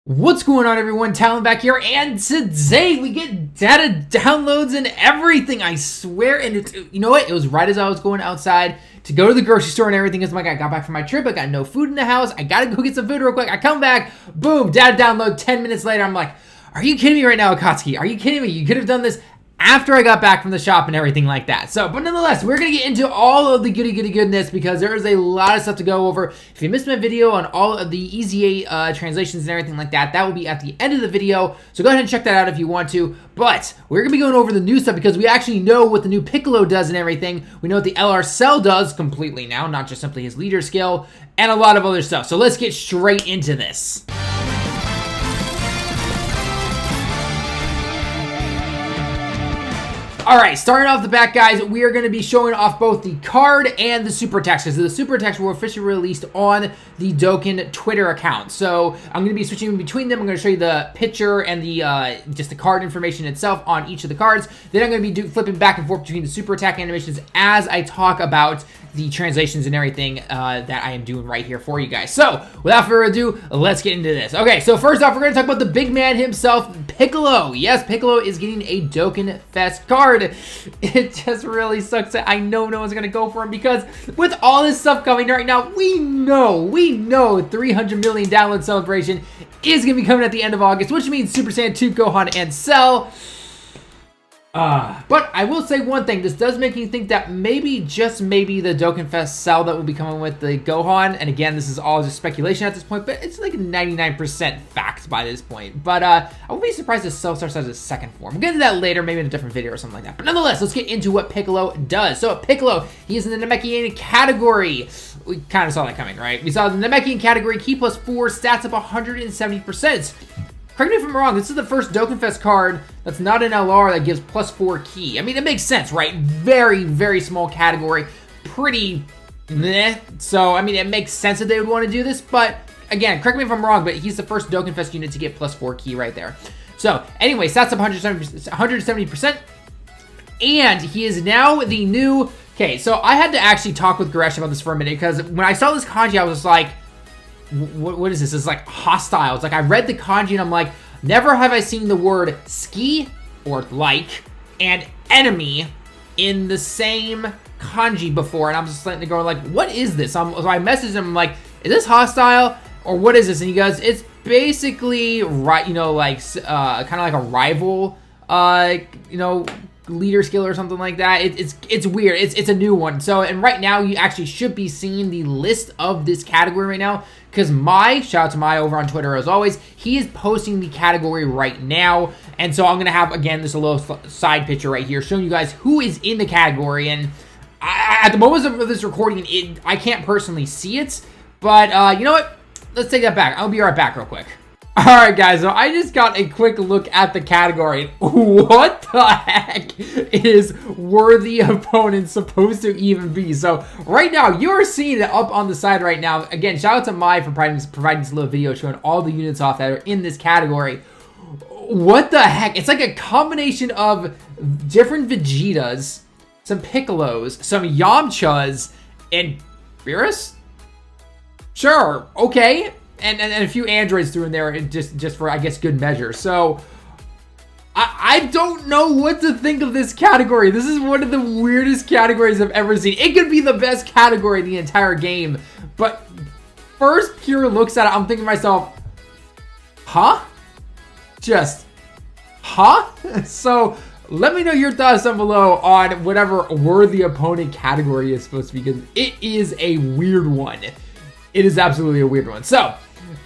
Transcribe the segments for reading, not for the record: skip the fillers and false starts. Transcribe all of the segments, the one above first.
What's going on, everyone? Talon back here, and today we get data downloads and everything, I swear. And it's, you know what? It was right as I was going outside to go to the grocery store and everything. It's like I got back from my trip. I got no food in the house. I gotta go get some food real quick. I come back, boom, data download. 10 minutes later, I'm like, are you kidding me right now, Akatsuki? Are you kidding me? You could have done this after I got back from the shop and everything like that. So, but nonetheless, we're going to get into all of the goodness because there is a lot of stuff to go over. If you missed my video on all of the EZA translations and everything like that, that will be at the end of the video. So go ahead and check that out if you want to. But we're going to be going over the new stuff because we actually know what the new Piccolo does and everything. We know what the LR Cell does completely now, not just simply his leader skill, and a lot of other stuff. So let's get straight into this. Alright, starting off the back, guys, we are going to be showing off both the card and the super text, because the super text were officially released on the Dokkan Twitter account. So I'm going to be switching between them. I'm going to show you the picture and the just the card information itself on each of the cards. Then I'm going to be flipping back and forth between the super attack animations as I talk about the translations and everything that I am doing right here for you guys. So without further ado, let's get into this. Okay, so first off, we're going to talk about the big man himself, Piccolo. Yes, Piccolo is getting a Dokkan Fest card. It just really sucks that I know no one's going to go for him, because with all this stuff coming right now, we know 300 million download celebration is going to be coming at the end of August, which means Super Saiyan 2, Gohan, and Cell. But I will say one thing, this does make me think that maybe, just maybe, the Dokkan Fest Cell that will be coming with the Gohan, and again, this is all just speculation at this point, but it's like 99% fact by this point. But I would be surprised if Cell starts as a second form. We'll get into that later, maybe in a different video or something like that. But nonetheless, let's get into what Piccolo does. So Piccolo, he is in the Namekian category. We kind of saw that coming, right? We saw the Namekian category, Ki +4, stats up 170%. Correct me if I'm wrong, this is the first Dokkan Fest card that's not an LR that gives +4 Ki. I mean, it makes sense, right? Very, very small category. Pretty meh. So, I mean, it makes sense that they would want to do this, but again, correct me if I'm wrong, but he's the first Dokkan Fest unit to get +4 Ki right there. So, anyway, stats up 170%. And he is now the new... Okay, so I had to actually talk with Goresh about this for a minute, because when I saw this kanji, I was like, what is this? It's like hostile. It's like I read the kanji and I'm like, never have I seen the word ski or like and enemy in the same kanji before. And I'm just letting it go like, what is this? So I messaged him, I'm like, is this hostile or what is this? And he goes, it's basically right, you know, like kind of like a rival, you know, leader skill or something like that. It's weird. It's a new one. So, and right now you actually should be seeing the list of this category right now, because shout out to Mai over on Twitter as always, he is posting the category right now. And so I'm gonna have, again, this a little side picture right here showing you guys who is in the category. And at the moment of this recording, I can't personally see it, but you know what, let's take that back. I'll be right back real quick. Alright guys, so I just got a quick look at the category. What the heck is worthy opponent supposed to even be? So right now, you're seeing it up on the side right now. Again, shout out to Mai for providing this little video showing all the units off that are in this category. What the heck? It's like a combination of different Vegetas, some Piccolos, some Yamchas, and Beerus? Sure, okay. And a few androids threw in there just for, I guess, good measure. So I don't know what to think of this category. This is one of the weirdest categories I've ever seen. It could be the best category in the entire game, but first pure looks at it, I'm thinking to myself, huh? Just, huh? So let me know your thoughts down below on whatever worthy opponent category is supposed to be, because it is a weird one. It is absolutely a weird one. So,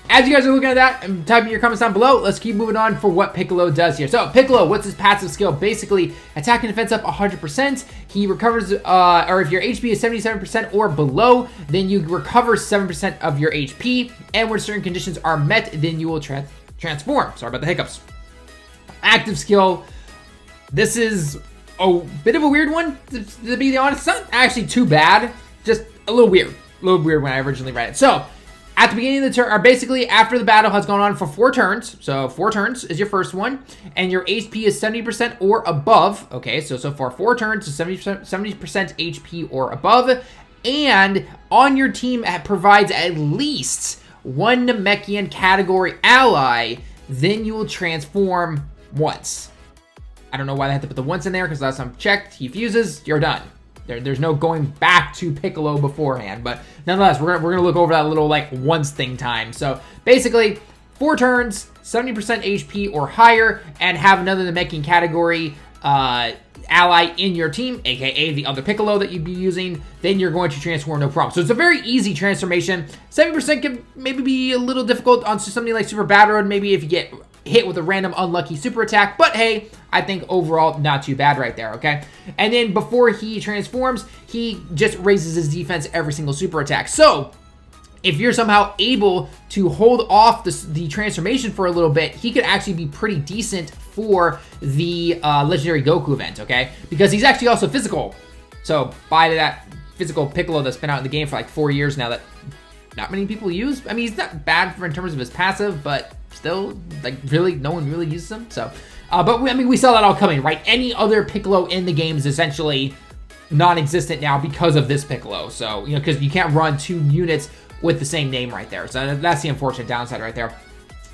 as you guys are looking at that and typing your comments down below, let's keep moving on for what Piccolo does here. So, Piccolo, what's his passive skill? Basically, attack and defense up 100%. He recovers, or if your HP is 77% or below, then you recover 7% of your HP. And when certain conditions are met, then you will transform. Sorry about the hiccups. Active skill. This is a bit of a weird one, to be honest. It's not actually too bad, just a little weird. A little weird when I originally read it. So, at the beginning of the turn, or basically after the battle has gone on for 4 turns, so 4 turns is your first one, and your HP is 70% or above, okay, so far 4 turns, so 70% HP or above, and on your team it provides at least one Namekian category ally, then you will transform once. I don't know why they had to put the once in there, because last time I checked, he fuses, you're done. There's no going back to Piccolo beforehand, but nonetheless, we're gonna look over that little like once thing time. So basically, 4 turns, 70% HP or higher, and have another Namekian category ally in your team, aka the other Piccolo that you'd be using, then you're going to transform no problem. So it's a very easy transformation. 70% can maybe be a little difficult on something like Super Bad Road, maybe if you get hit with a random unlucky super attack, but hey, I think overall not too bad right there, okay? And then before he transforms, he just raises his defense every single super attack. So if you're somehow able to hold off the transformation for a little bit, he could actually be pretty decent for the Legendary Goku event, okay? Because he's actually also physical. So by that physical Piccolo that's been out in the game for like 4 years now that not many people use. I mean, he's not bad in terms of his passive, but still, like, really, no one really uses him. So, but we saw that all coming, right? Any other Piccolo in the game is essentially non-existent now because of this Piccolo. So, you know, because you can't run 2 units with the same name right there. So that's the unfortunate downside right there.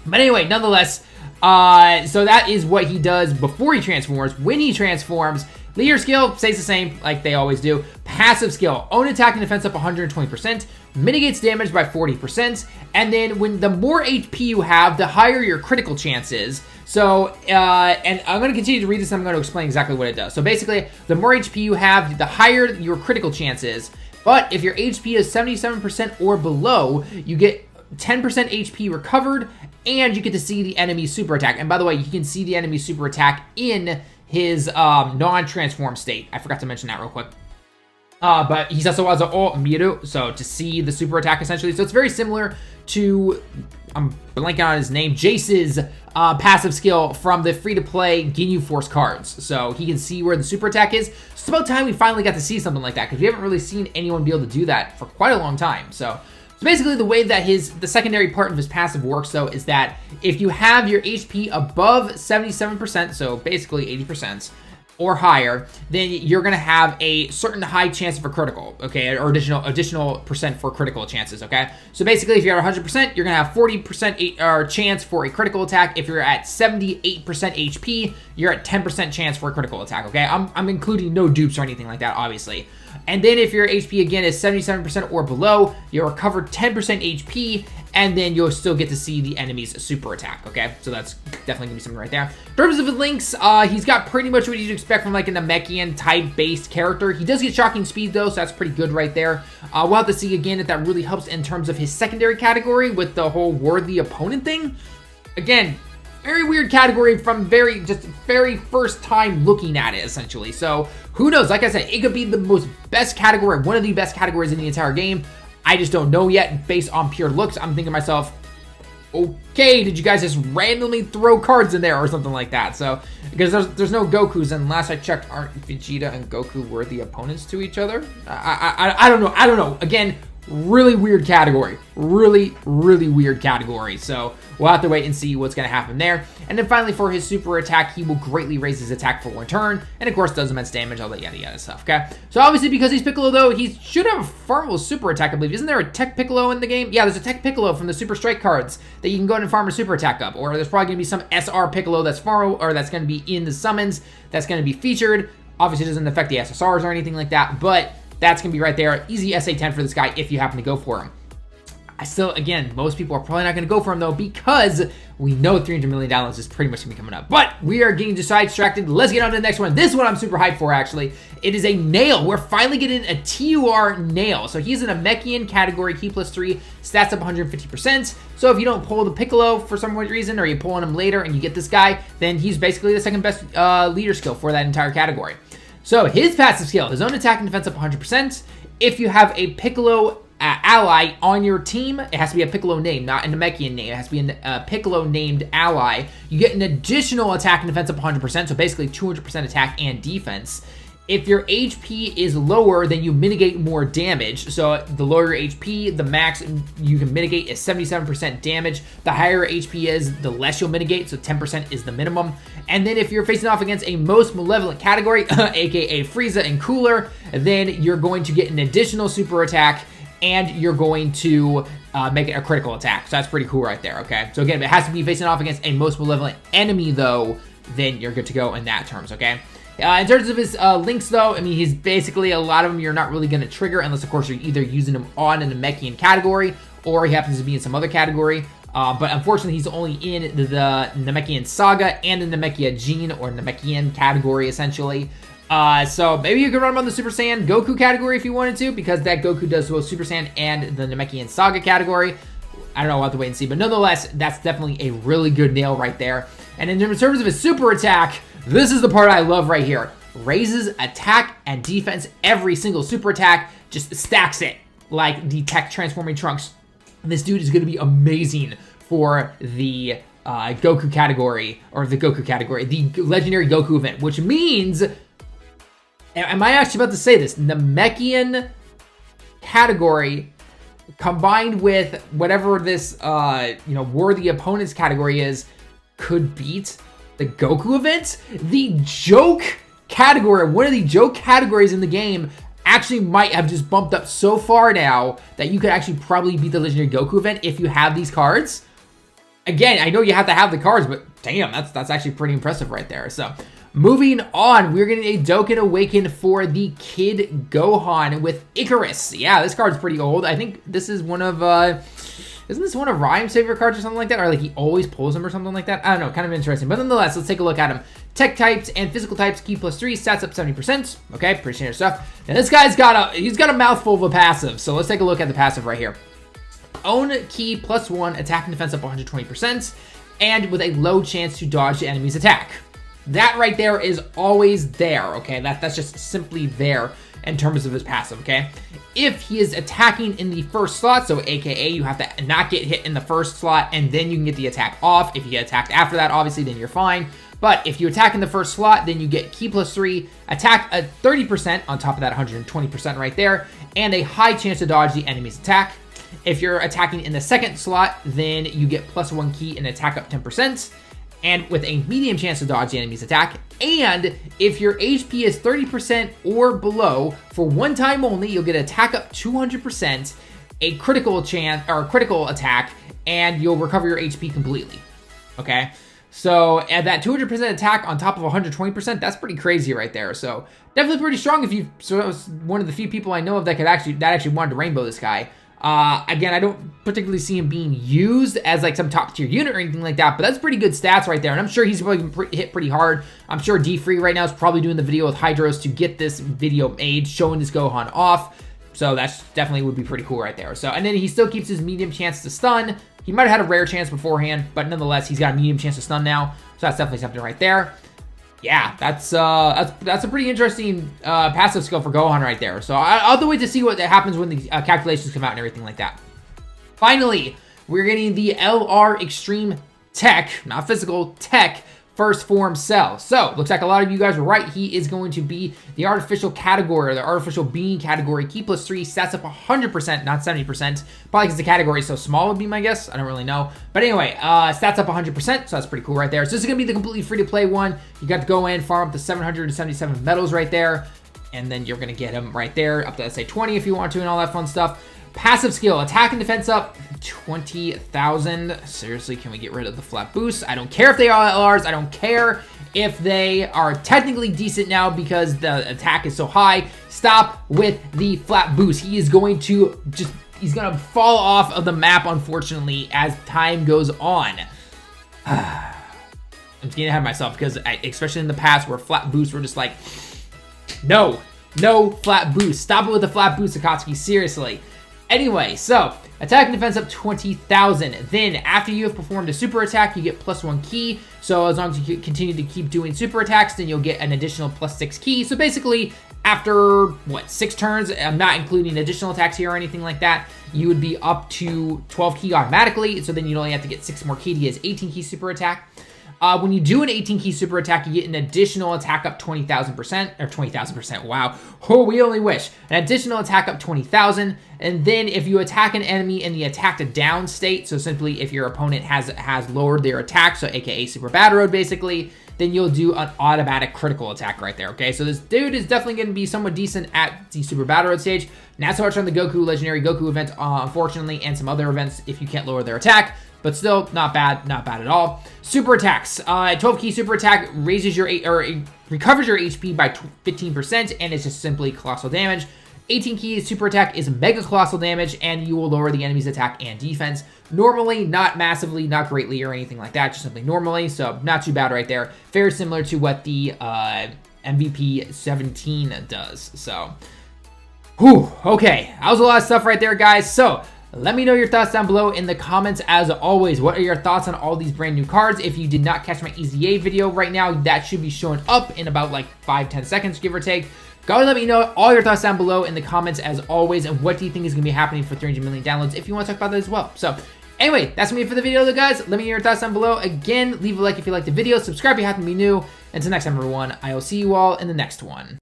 But anyway, nonetheless, so that is what he does before he transforms. When he transforms, leader skill stays the same like they always do. Passive skill, own attack and defense up 120%, mitigates damage by 40%, and then when the more HP you have, the higher your critical chance is. So, and I'm going to continue to read this and I'm going to explain exactly what it does. So basically, the more HP you have, the higher your critical chance is. But if your HP is 77% or below, you get 10% HP recovered, and you get to see the enemy's super attack. And by the way, you can see the enemy's super attack in his non-transform state. I forgot to mention that real quick. But he's also has an ult Miru, so to see the super attack essentially. So it's very similar to, I'm blanking on his name, Jace's passive skill from the free-to-play Ginyu Force cards. So he can see where the super attack is. It's about time we finally got to see something like that, because we haven't really seen anyone be able to do that for quite a long time. So basically the way that the secondary part of his passive works, though, is that if you have your HP above 77%, so basically 80%, or higher, then you're going to have a certain high chance for critical, okay, or additional percent for critical chances, okay? So basically, if you're at 100%, you're going to have 40% chance for a critical attack. If you're at 78% HP, you're at 10% chance for a critical attack, okay? I'm including no dupes or anything like that, obviously. And then if your HP, again, is 77% or below, you'll recover 10% HP, and then you'll still get to see the enemy's super attack, okay? So that's definitely going to be something right there. In terms of his links, he's got pretty much what you'd expect from like a Namekian type-based character. He does get shocking speed, though, so that's pretty good right there. We'll have to see, again, if that really helps in terms of his secondary category with the whole worthy opponent thing. Again, very weird category from very first time looking at it, essentially. So who knows? Like I said, it could be the best category, one of the best categories in the entire game. I just don't know yet based on pure looks. I'm thinking to myself, okay, did you guys just randomly throw cards in there or something like that? So, because there's no Gokus, and last I checked, aren't Vegeta and Goku worthy opponents to each other? I don't know. I don't know. Again, really weird category. Really weird category. So we'll have to wait and see what's going to happen there. And then finally, for his super attack, he will greatly raise his attack for 1 turn. And of course, does immense damage, all that yada yada stuff, okay? So obviously, because he's Piccolo, though, he should have a farmable super attack, I believe. Isn't there a Tech Piccolo in the game? Yeah, there's a Tech Piccolo from the Super Strike cards that you can go ahead and farm a super attack up. Or there's probably going to be some SR Piccolo that's farmable, or that's going to be in the summons, that's going to be featured. Obviously, it doesn't affect the SSRs or anything like that, but that's going to be right there. Easy SA10 for this guy if you happen to go for him. I still, again, most people are probably not going to go for him, though, because we know $300 million is pretty much going to be coming up. But we are getting sidetracked. Let's get on to the next one. This one I'm super hyped for, actually. It is a nail. We're finally getting a TUR nail. So he's in a Namekian category, Ki +3, stats up 150%. So if you don't pull the Piccolo for some weird reason, or you pull on him later and you get this guy, then he's basically the second best leader skill for that entire category. So his passive skill, his own attack and defense up 100%. If you have a Piccolo ally on your team, it has to be a Piccolo name, not a Namekian name. It has to be a Piccolo named ally. You get an additional attack and defense up 100%, so basically 200% attack and defense. If your HP is lower, then you mitigate more damage. So the lower your HP, the max you can mitigate is 77% damage. The higher HP is, the less you'll mitigate, so 10% is the minimum. And then if you're facing off against a most malevolent category, aka Frieza and Cooler, then you're going to get an additional super attack, and you're going to make it a critical attack. So that's pretty cool right there, okay? So again, if it has to be facing off against a most malevolent enemy, though, then you're good to go in that terms, okay? In terms of his links, though, I mean, he's basically, a lot of them you're not really going to trigger unless, of course, you're either using him on a Namekian category or he happens to be in some other category. But unfortunately, he's only in the Namekian Saga and the Namekia Gene or Namekian category, essentially. So maybe you could run him on the Super Saiyan Goku category if you wanted to, because that Goku does both Super Saiyan and the Namekian Saga category. I don't know, we'll have to wait and see. But nonetheless, that's definitely a really good nail right there. And in terms of his super attack, this is the part I love right here. Raises attack and defense every single super attack. Just stacks it like the Tech Transforming Trunks. This dude is going to be amazing for the Goku category, or the Goku category, the Legendary Goku event, which means, am I actually about to say this? Namekian category combined with whatever this, worthy opponents category is, could beat the Goku event. The joke category, one of the joke categories in the game, actually might have just bumped up so far now that you could actually probably beat the Legendary Goku event if you have these cards. Again, I know you have to have the cards, but damn, that's actually pretty impressive right there. So, moving on, we're getting a Dokkan Awaken for the Kid Gohan with Icarus. Yeah, this card's pretty old. I think this is one of, isn't this one of Rhyme's favorite cards or something like that? Or like he always pulls them or something like that? I don't know, kind of interesting. But nonetheless, let's take a look at him. Tech types and physical types, key +3, stats up 70%. Okay, pretty standard stuff. And this guy's got a mouthful of a passive. So let's take a look at the passive right here. Own key +1, attack and defense up 120%, and with a low chance to dodge the enemy's attack. That right there is always there, okay? That's just simply there in terms of his passive, okay? If he is attacking in the first slot, so AKA you have to not get hit in the first slot and then you can get the attack off. If you get attacked after that, obviously, then you're fine. But if you attack in the first slot, then you get key +3, attack at 30% on top of that 120% right there, and a high chance to dodge the enemy's attack. If you're attacking in the second slot, then you get +1 key and attack up 10%, and with a medium chance to dodge the enemy's attack. And if your HP is 30% or below, for one time only, you'll get attack up 200%, a critical chance or critical attack, and you'll recover your HP completely. Okay, so at that 200% attack on top of 120%, that's pretty crazy right there. So definitely pretty strong if you. So that was one of the few people I know of that actually wanted to rainbow this guy. Again, I don't particularly see him being used as like some top tier unit or anything like that, but that's pretty good stats right there. And I'm sure he's probably hit pretty hard. I'm sure D-Free right now is probably doing the video with Hydros to get this video made, showing this Gohan off. So that's definitely would be pretty cool right there. So, and then he still keeps his medium chance to stun. He might have had a rare chance beforehand, but nonetheless, he's got a medium chance to stun now. So that's definitely something right there. Yeah, that's a pretty interesting passive skill for Gohan right there. So I'll have to wait to see what happens when the calculations come out and everything like that. Finally, we're getting the LR Extreme Tech, not physical, Tech First Form Cell. So looks like a lot of you guys were right. He is going to be the artificial category, or the artificial being category. Key +3, stats up 100%, not 70%. Probably because the category is so small would be my guess. I don't really know. But anyway, stats up 100%, so that's pretty cool right there. So this is going to be the completely free-to-play one. You got to go in, farm up to 777 medals right there. And then you're going to get him right there, up to, let's say, 20 if you want to, and all that fun stuff. Passive skill, attack and defense up 20,000. Seriously, can we get rid of the flat boost? I don't care if they are LRs. I don't care if they are technically decent now because the attack is so high. Stop with the flat boost. He is going to he's going to fall off of the map, unfortunately, as time goes on. I'm getting ahead of myself because especially in the past where flat boosts were just like, no flat boost. Stop it with the flat boost, Akatsuki, seriously. Anyway, so attack and defense up 20,000. Then after you have performed a super attack, you get +1 key. So as long as you continue to keep doing super attacks, then you'll get an additional +6 key. So basically, after, 6 turns, I'm not including additional attacks here or anything like that, you would be up to 12 key automatically. So then you'd only have to get 6 more key to get his 18 key super attack. When you do an 18 key super attack, you get an additional attack up 20,000%, or 20,000%, wow. Oh, we only wish. An additional attack up 20,000, and then if you attack an enemy in the attack to down state, so simply if your opponent has lowered their attack, so aka super bad road basically, then you'll do an automatic critical attack right there, okay? So this dude is definitely going to be somewhat decent at the Super Battle Road stage. Not so much on the Goku, Legendary Goku event, unfortunately, and some other events if you can't lower their attack, but still, not bad at all. Super attacks. 12 key super attack raises your, recovers your HP by 15%, and it's just simply colossal damage. 18 key super attack is mega colossal damage, and you will lower the enemy's attack and defense. Normally, not massively, not greatly, or anything like that, just simply normally, so not too bad right there. Very similar to what the MVP 17 does, so. Whew, okay, that was a lot of stuff right there, guys. So, let me know your thoughts down below in the comments. As always, what are your thoughts on all these brand new cards? If you did not catch my EZA video right now, that should be showing up in about like 5-10 seconds, give or take. Go and let me know all your thoughts down below in the comments as always, and what do you think is going to be happening for 300 million downloads if you want to talk about that as well. So anyway, that's going to be it for the video though, guys. Let me know your thoughts down below. Again, leave a like if you liked the video, subscribe if you happen to be new. Until next time, everyone, I will see you all in the next one.